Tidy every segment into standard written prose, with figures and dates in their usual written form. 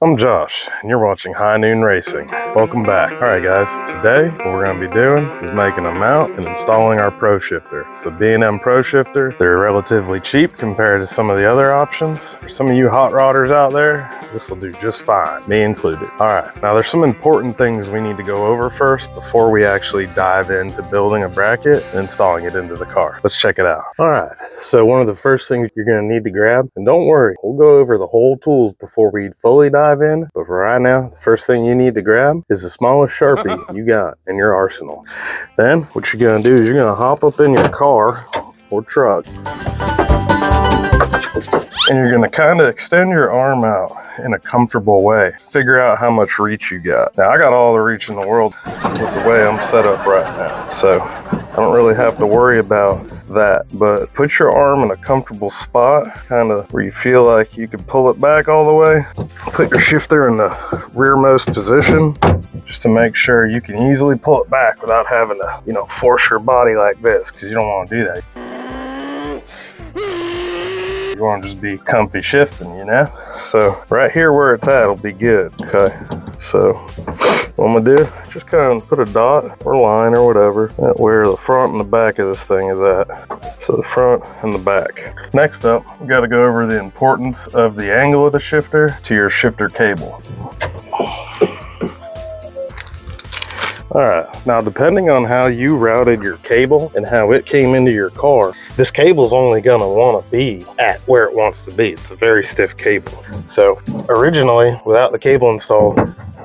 I'm Josh, and you're watching High Noon Racing. Welcome back. Alright guys, today what we're going to be doing is making a mount and installing our Pro Shifter. It's the B&M Pro Shifter. They're relatively cheap compared to some of the other options. For some of you hot rodders out there, this will do just fine, me included. Alright, now there's some important things we need to go over first before we actually dive into building a bracket and installing it into the car. Let's check it out. Alright, so one of the first things you're going to need to grab, and don't worry, we'll go over the whole tools before we fully dive in, but for right now, the first thing you need to grab is the smallest Sharpie you got in your arsenal. Then what you're going to do is you're going to hop up in your car or truck, and you're going to kind of extend your arm out in a comfortable way. Figure out how much reach you got. Now I got all the reach in the world with the way I'm set up right now, so I don't really have to worry about that, but put your arm in a comfortable spot, kind of where you feel like you can pull it back all the way. Put your shifter in the rearmost position just to make sure you can easily pull it back without having to, force your body like this, because you don't want to do that. You want to just be comfy shifting, So right here where it's at will be good, okay? So what I'm gonna do, just kind of put a dot or line or whatever at where the front and the back of this thing is at. So the front and the back. Next up, we got to go over the importance of the angle of the shifter to your shifter cable. Alright, now depending on how you routed your cable and how it came into your car, this cable's only going to want to be at where it wants to be. It's a very stiff cable. So originally, without the cable installed,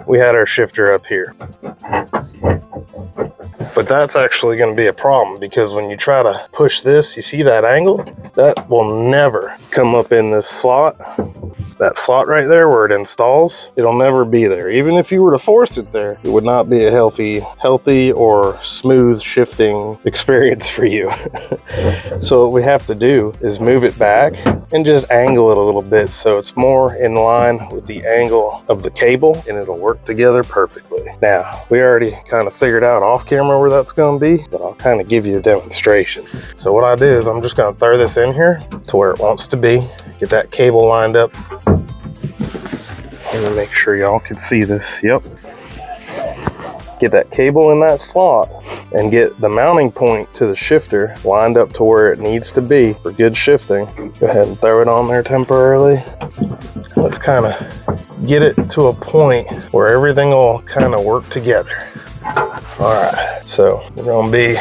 we had our shifter up here. But that's actually going to be a problem, because when you try to push this, you see that angle? That will never come up in this slot. That slot right there where it installs, it'll never be there. Even if you were to force it there, it would not be a healthy or smooth shifting experience for you. So what we have to do is move it back and just angle it a little bit so it's more in line with the angle of the cable, and it'll work together perfectly. Now, we already kind of figured out off camera where that's going to be, but I'll kind of give you a demonstration. So what I do is I'm just going to throw this in here to where it wants to be, get that cable lined up. Let me make sure y'all can see this. Yep. Get that cable in that slot and get the mounting point to the shifter lined up to where it needs to be for good shifting. Go ahead and throw it on there temporarily. Let's kind of get it to a point where everything will kind of work together. All right, so we're gonna be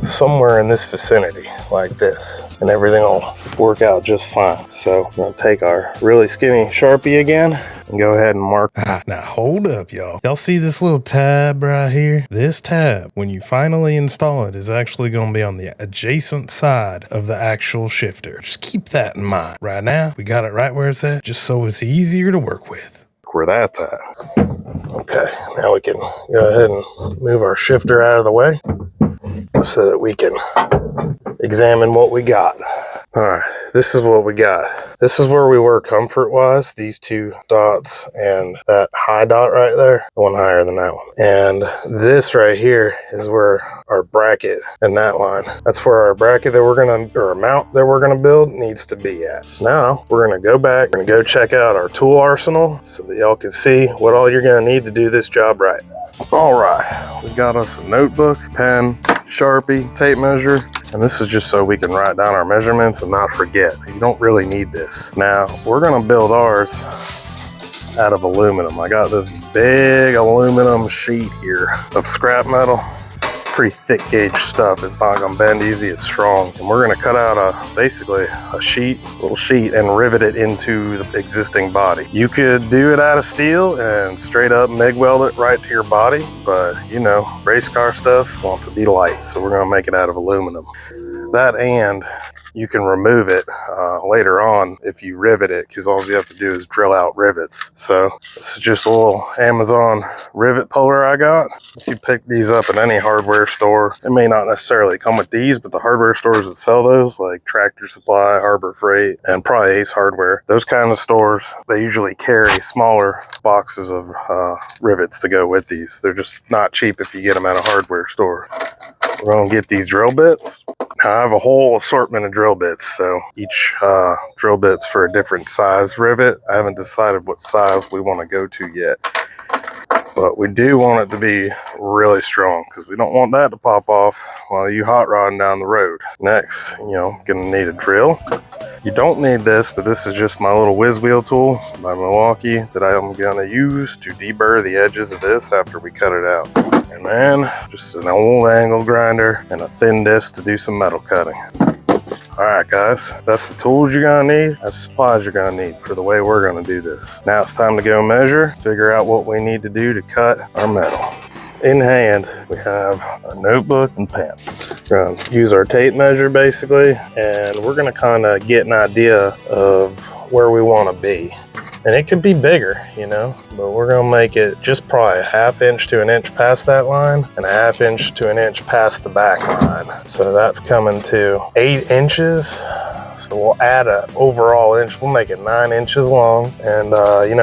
somewhere in this vicinity like this, and everything will work out just fine. So I'm gonna take our really skinny Sharpie again and go ahead and mark. Now hold up, y'all. Y'all see this little tab right here? This tab, when you finally install it, is actually going to be on the adjacent side of the actual shifter. Just keep that in mind. Right now, we got it right where it's at, just so it's easier to work with. Where that's at. Okay, now we can go ahead and move our shifter out of the way so that we can examine what we got. All right, this is what we got. This is where we were comfort-wise, these two dots and that high dot right there, the one higher than that one. And this right here is where our bracket and that line, that's where our bracket that we're gonna, or mount that we're gonna build needs to be at. So now we're gonna go back, we're gonna go check out our tool arsenal so that y'all can see what all you're gonna need to do this job right. All right, we got us a notebook, pen, Sharpie, tape measure, and this is just so we can write down our measurements and not forget. You don't really need this. Now, we're gonna build ours out of aluminum. I got this big aluminum sheet here of scrap metal. It's pretty thick gauge stuff. It's not gonna bend easy, it's strong. And we're gonna cut out basically a little sheet, and rivet it into the existing body. You could do it out of steel and straight up MIG weld it right to your body, but race car stuff wants to be light, so we're gonna make it out of aluminum. That, and you can remove it later on if you rivet it, because all you have to do is drill out rivets. So this is just a little Amazon rivet puller I got. If you pick these up at any hardware store, it may not necessarily come with these, but the hardware stores that sell those, like Tractor Supply, Harbor Freight, and probably Ace Hardware, those kind of stores, they usually carry smaller boxes of rivets to go with these. They're just not cheap if you get them at a hardware store. We're gonna get these drill bits, Now, I have a whole assortment of drill bits, so each drill bit's for a different size rivet. I haven't decided what size we want to go to yet, but we do want it to be really strong because we don't want that to pop off while you hot rodding down the road. Next, gonna need a drill. You don't need this, but this is just my little whiz wheel tool by Milwaukee that I'm gonna use to deburr the edges of this after we cut it out. And then just an old angle grinder and a thin disc to do some metal cutting. All right, guys, that's the tools you're gonna need. That's the supplies you're gonna need for the way we're gonna do this. Now it's time to go measure, figure out what we need to do to cut our metal. In hand, we have our notebook and pen. We're gonna use our tape measure basically, and we're gonna kind of get an idea of where we wanna be. And it could be bigger, but we're gonna make it just probably a 1/2 inch to 1 inch past that line and a 1/2 inch to 1 inch past the back line. So that's coming to 8 inches. So we'll add an overall inch. We'll make it 9 inches long. And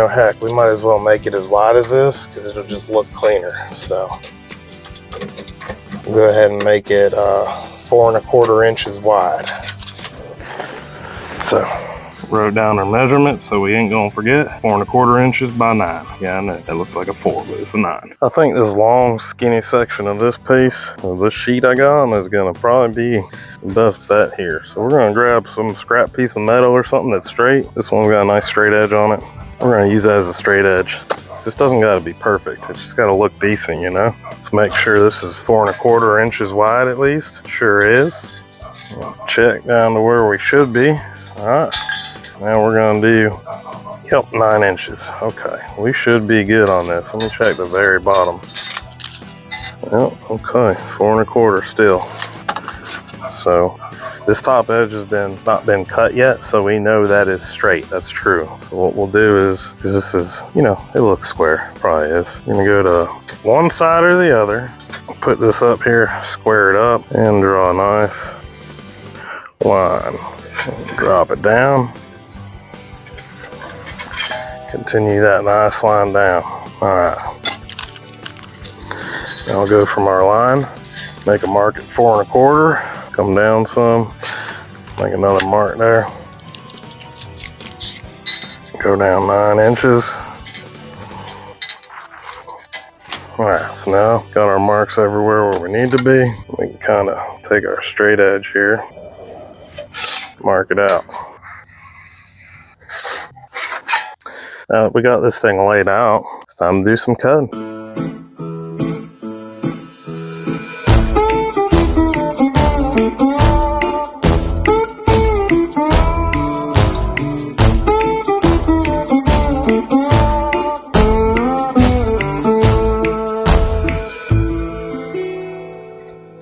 heck, we might as well make it as wide as this because it'll just look cleaner. So we'll go ahead and make it 4 1/4 inches wide. So wrote down our measurements so we ain't gonna forget. 4 1/4 inches by 9. Yeah, I know that looks like a 4, but it's a 9. I think this long skinny section of this piece of this sheet I got is gonna probably be the best bet here. So we're gonna grab some scrap piece of metal or something that's straight. This one's got a nice straight edge on it. We're gonna use that as a straight edge. This doesn't gotta be perfect. It's just gotta look decent, Let's make sure this is 4 1/4 inches wide at least. Sure is. Check down to where we should be. All right. Now we're gonna do, 9 inches. Okay, we should be good on this. Let me check the very bottom. Yep, okay, 4 1/4 still. So this top edge has not been cut yet, so we know that is straight. That's true. So what we'll do is, because this is, it looks square, probably is. We're gonna go to one side or the other, put this up here, square it up, and draw a nice line. Drop it down. Continue that nice line down. All right. Now we'll go from our line, make a mark at 4 1/4, come down some, make another mark there. Go down 9 inches. All right, so now got our marks everywhere where we need to be. We can kind of take our straight edge here, mark it out. Now that we got this thing laid out, it's time to do some cutting.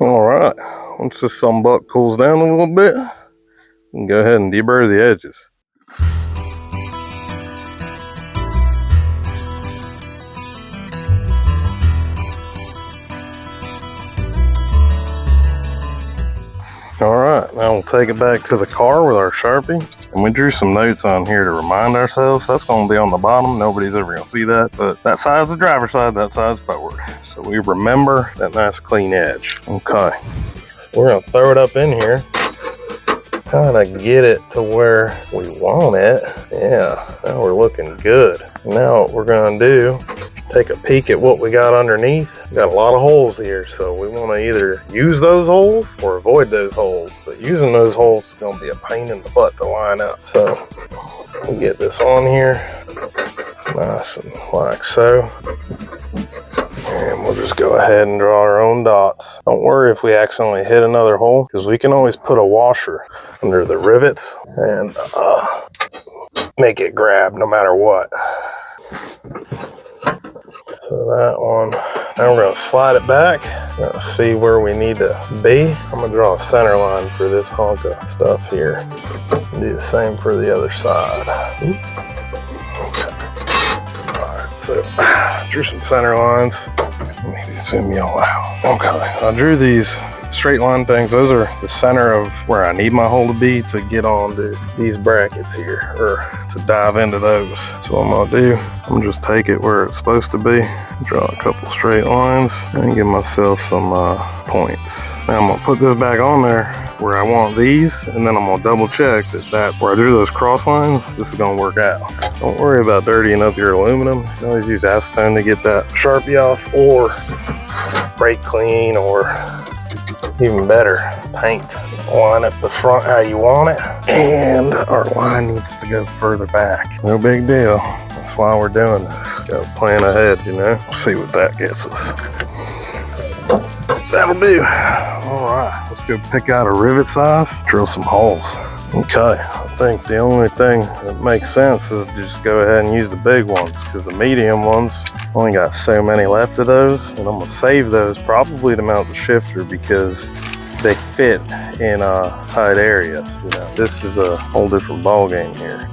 All right, once this sunbuck cools down a little bit, we can go ahead and deburr the edges. All right, now we'll take it back to the car with our Sharpie. And we drew some notes on here to remind ourselves. That's gonna be on the bottom. Nobody's ever gonna see that, but that side's the driver's side, that side's forward. So we remember that nice clean edge. Okay, so we're gonna throw it up in here, kind of get it to where we want it. Yeah, now we're looking good. Now what we're gonna do, take a peek at what we got underneath. We got a lot of holes here, so we want to either use those holes or avoid those holes. But using those holes is going to be a pain in the butt to line up. So we'll get this on here, nice and like so. And we'll just go ahead and draw our own dots. Don't worry if we accidentally hit another hole, because we can always put a washer under the rivets and make it grab no matter what. So that one, now we're gonna slide it back. Let's see where we need to be. I'm gonna draw a center line for this hunk of stuff here. Do the same for the other side. Okay. All right, so drew some center lines. Let me zoom y'all out. Okay, I drew these straight line things. Those are the center of where I need my hole to be to get onto these brackets here, or to dive into those. So what I'm gonna do, I'm gonna just take it where it's supposed to be, draw a couple straight lines, and give myself some points. Now I'm gonna put this back on there where I want these, and then I'm gonna double check that where I drew those cross lines, this is gonna work out. Don't worry about dirtying up your aluminum. You can always use acetone to get that Sharpie off, or brake clean, or even better, paint. Line up the front how you want it, and our line needs to go further back. No big deal. That's why we're doing this. Gotta plan ahead, you know. See what that gets us. That'll do. All right, let's go pick out a rivet size, drill some holes. Okay, I think the only thing that makes sense is to just go ahead and use the big ones, because the medium ones, only got so many left of those, and I'm gonna save those probably to mount the shifter because they fit in tight areas. You know, this is a whole different ball game here.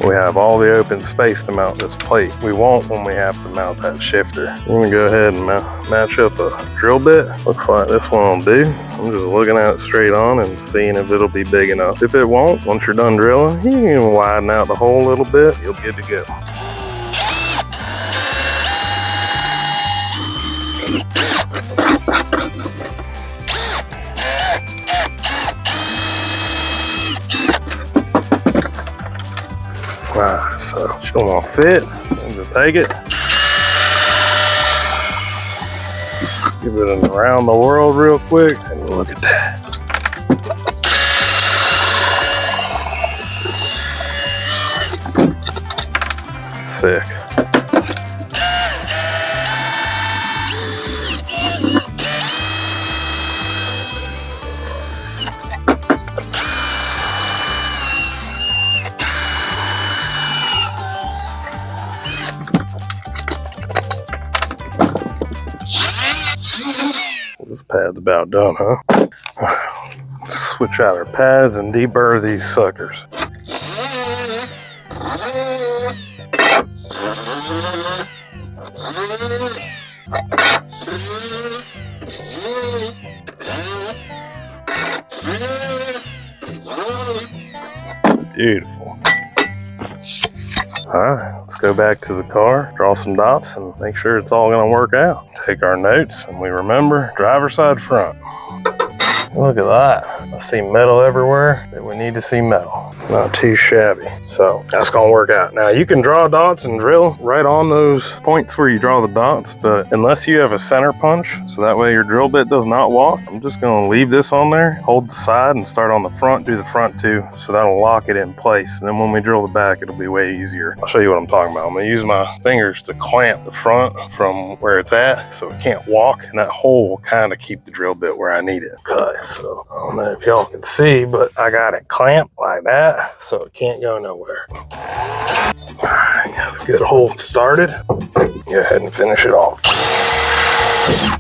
We have all the open space to mount this plate. We won't when we have to mount that shifter. We're gonna go ahead and match up a drill bit. Looks like this one will do. I'm just looking at it straight on and seeing if it'll be big enough. If it won't, once you're done drilling, you can widen out the hole a little bit. You'll get to go. Alright, so it's gonna fit. I'm gonna take it. Give it an around the world real quick, and look at that. Sick. This pad's about done, huh? Switch out our pads and deburr these suckers. Beautiful. All right, let's go back to the car, draw some dots, and make sure it's all gonna work out. Take our notes, and we remember driver's side front. Look at that. I see metal everywhere that we need to see metal. Not too shabby. So that's gonna work out. Now you can draw dots and drill right on those points where you draw the dots, but unless you have a center punch, so that way your drill bit does not walk, I'm just gonna leave this on there, hold the side and start on the front, do the front too, so that'll lock it in place. And then when we drill the back, it'll be way easier. I'll show you what I'm talking about. I'm gonna use my fingers to clamp the front from where it's at so it can't walk, and that hole will kind of keep the drill bit where I need it. Okay, so I don't know if y'all can see, but I got it clamped like that so it can't go nowhere. All right, got a good hole started. Go ahead and finish it off.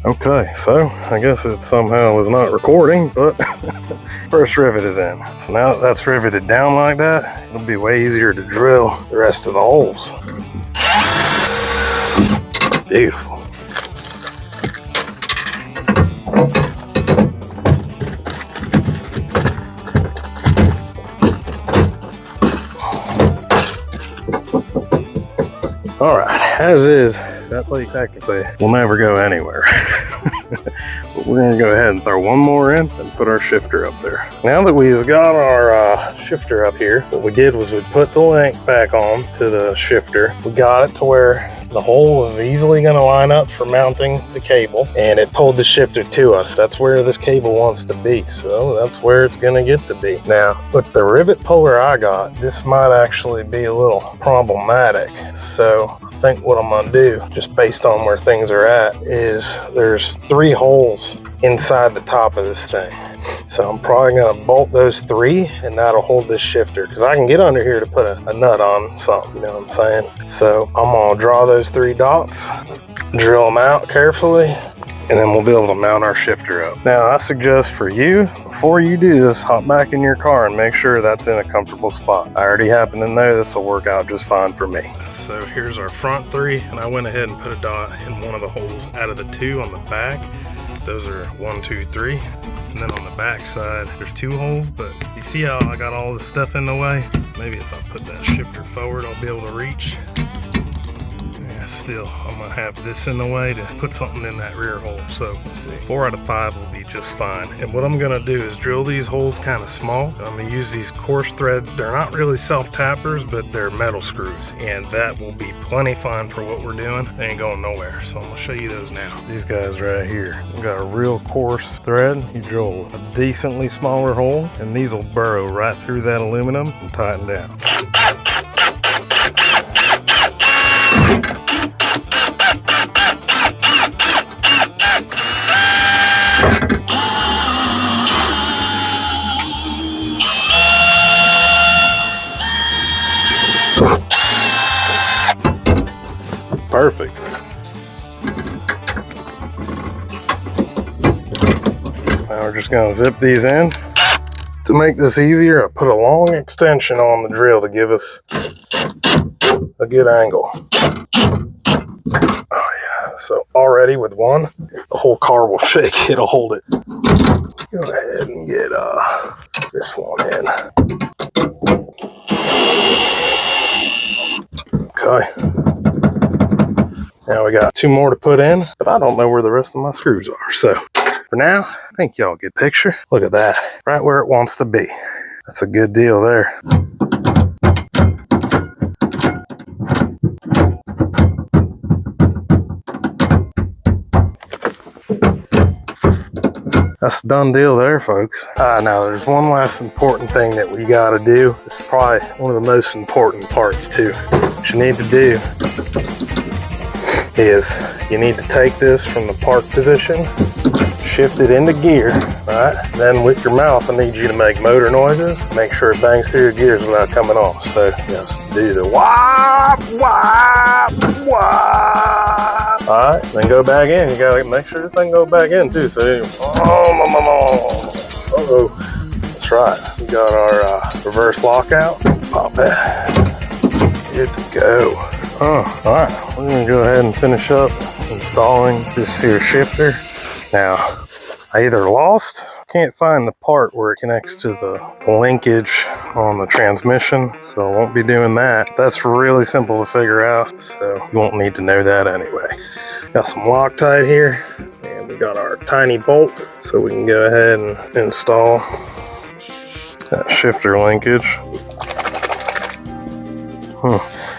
Okay, so I guess it somehow was not recording, but first rivet is in. So now that that's riveted down like that, it'll be way easier to drill the rest of the holes. Beautiful. All right, as is, that plate technically will never go anywhere. But we're gonna go ahead and throw one more in and put our shifter up there. Now that we've got our shifter up here, what we did was we put the link back on to the shifter. We got it to where the hole is easily going to line up for mounting the cable, and it pulled the shifter to us. That's where this cable wants to be, so that's where it's going to get to be. Now, with the rivet puller I got, this might actually be a little problematic. So I think what I'm going to do, just based on where things are at, is there's 3 holes inside the top of this thing. So I'm probably going to bolt those 3, and that'll hold this shifter, because I can get under here to put a nut on something, you know what I'm saying? So I'm going to draw those 3 dots, drill them out carefully, and then we'll be able to mount our shifter up. Now, I suggest for you, before you do this, hop back in your car and make sure that's in a comfortable spot. I already happen to know this will work out just fine for me. So here's our front 3, and I went ahead and put a dot in one of the holes out of the 2 on the back. Those are 1, 2, 3. And then on the back side, there's 2 holes, but you see how I got all this stuff in the way? Maybe if I put that shifter forward, I'll be able to reach. Yeah, still, I'm gonna have this in the way to put something in that rear hole. So let's see, 4 out of 5 will be just fine. And what I'm gonna do is drill these holes kind of small. I'm gonna use these coarse thread. They're not really self-tappers, but they're metal screws, and that will be plenty fine for what we're doing. They ain't going nowhere. So I'm gonna show you those now. These guys right here, we got a real coarse thread. You drill a decently smaller hole, and these will burrow right through that aluminum and tighten down. Perfect. Now we're just going to zip these in. To make this easier, I put a long extension on the drill to give us a good angle. Oh yeah, so already with one, the whole car will shake, it'll hold it. Go ahead and get this one in. Okay. Now we got 2 more to put in, but I don't know where the rest of my screws are. So for now, I think y'all get a picture. Look at that, right where it wants to be. That's a good deal there. That's a done deal there, folks. Now there's one last important thing that we gotta do. It's probably one of the most important parts too. What you need to do is you need to take this from the park position, shift it into gear, right? Then with your mouth, I need you to make motor noises. Make sure it bangs through your gears without coming off. So just do the whop, whop, whop. All right, then go back in. You gotta make sure this thing goes back in too. So, that's right. We got our reverse lockout. Pop that. Good to go. All right, we're gonna go ahead and finish up installing this here shifter. Now, I either can't find the part where it connects to the linkage on the transmission, so I won't be doing that. That's really simple to figure out, so you won't need to know that anyway. Got some Loctite here, and we got our tiny bolt, so we can go ahead and install that shifter linkage.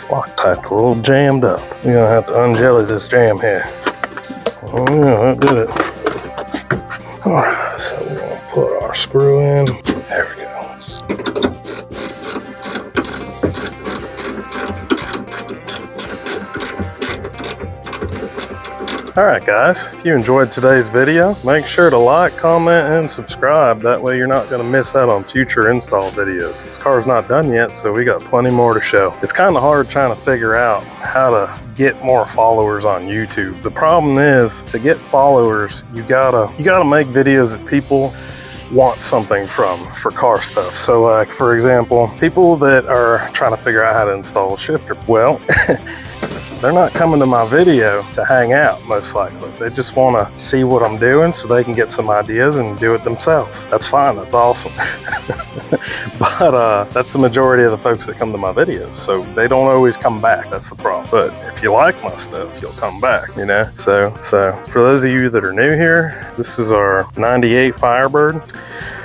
Loctite's a little jammed up. We're gonna have to unjelly this jam here. Oh yeah, that did it. Alright, so we're gonna put our screw in. There we go. Alright guys, if you enjoyed today's video, make sure to like, comment, and subscribe. That way you're not going to miss out on future install videos. This car's not done yet, so we got plenty more to show. It's kind of hard trying to figure out how to get more followers on YouTube. The problem is, to get followers, you gotta make videos that people want something from for car stuff. So like, for example, people that are trying to figure out how to install a shifter, well, they're not coming to my video to hang out, most likely. They just want to see what I'm doing so they can get some ideas and do it themselves. That's fine, that's awesome. But that's the majority of the folks that come to my videos, so they don't always come back. That's the problem. But if you like my stuff, you'll come back, you know? So for those of you that are new here, this is our 98 Firebird.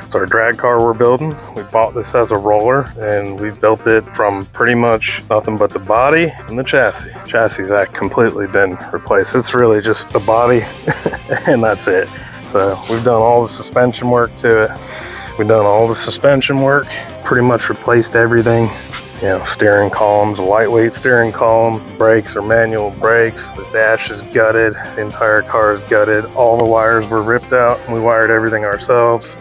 It's our drag car we're building. We bought this as a roller, and we built it from pretty much nothing but the body and the chassis. Chassis has completely been replaced. It's really just the body and that's it. So we've done all the suspension work to it. We've done all the suspension work, pretty much replaced everything. You know, steering columns, a lightweight steering column, brakes are manual brakes, the dash is gutted, the entire car is gutted, all the wires were ripped out, and we wired everything ourselves.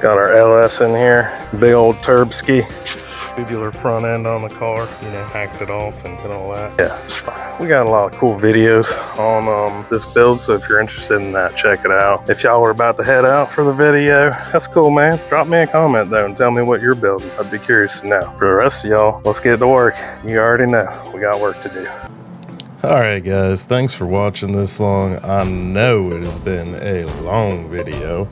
Got our LS in here, big old Turbski. Tubular front end on the car, you know, hacked it off and did all that. Yeah, we got a lot of cool videos on this build, so if you're interested in that, check it out. If y'all were about to head out for the video, that's cool, man. Drop me a comment though and tell me what you're building. I'd be curious to know. For the rest of y'all, let's get to work. You already know, we got work to do. Alright guys, thanks for watching this long. I know it has been a long video,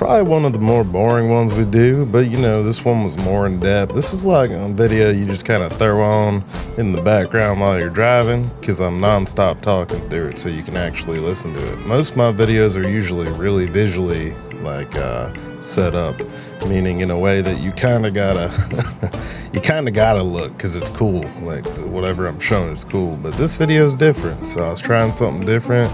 Probably one of the more boring ones we do, but you know, this one was more in depth. This is like a video you just kind of throw on in the background while you're driving, because I'm non-stop talking through it so you can actually listen to it. Most of my videos are usually really visually like set up, meaning in a way that you kind of gotta look because it's cool. Like whatever I'm showing is cool, but this video is different, so I was trying something different.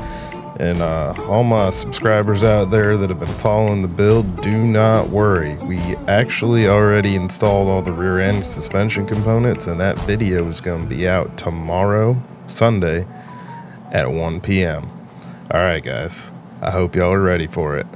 And all my subscribers out there that have been following the build, do not worry. We actually already installed all the rear end suspension components, and that video is going to be out tomorrow, Sunday, at 1 p.m. All right, guys. I hope y'all are ready for it.